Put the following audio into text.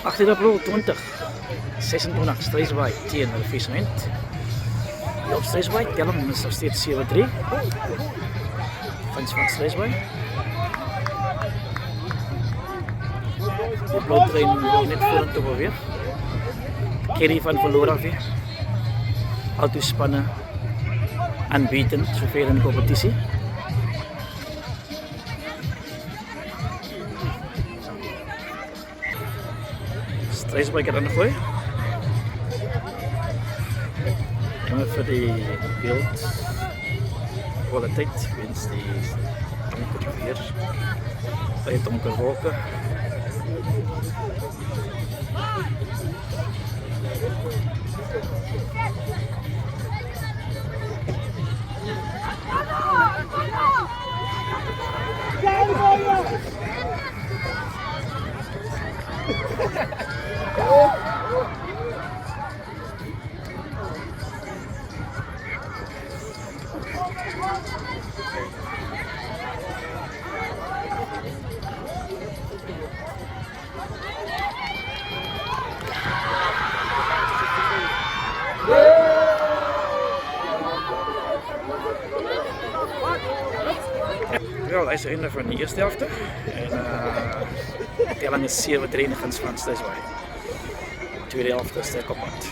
18 April 2026 Struisbaai teen Riviersmond. Die op Struisbaai telling is nog steeds 7-3. Vins van Struisbaai. Die blauwtrein wil net vorentoe beweeg. Kerry van verloor af weer. Autospanne aanbieden zover in de competitie. Struisbaai kan aan de gooi. En voor die beeldkwaliteit wens die donker weer bij donker wolken. Ja, dat is het einde van de eerste helft. En de telling is 7-3 in de gunst van Struisbaai. Tweede helft is sterk op pad.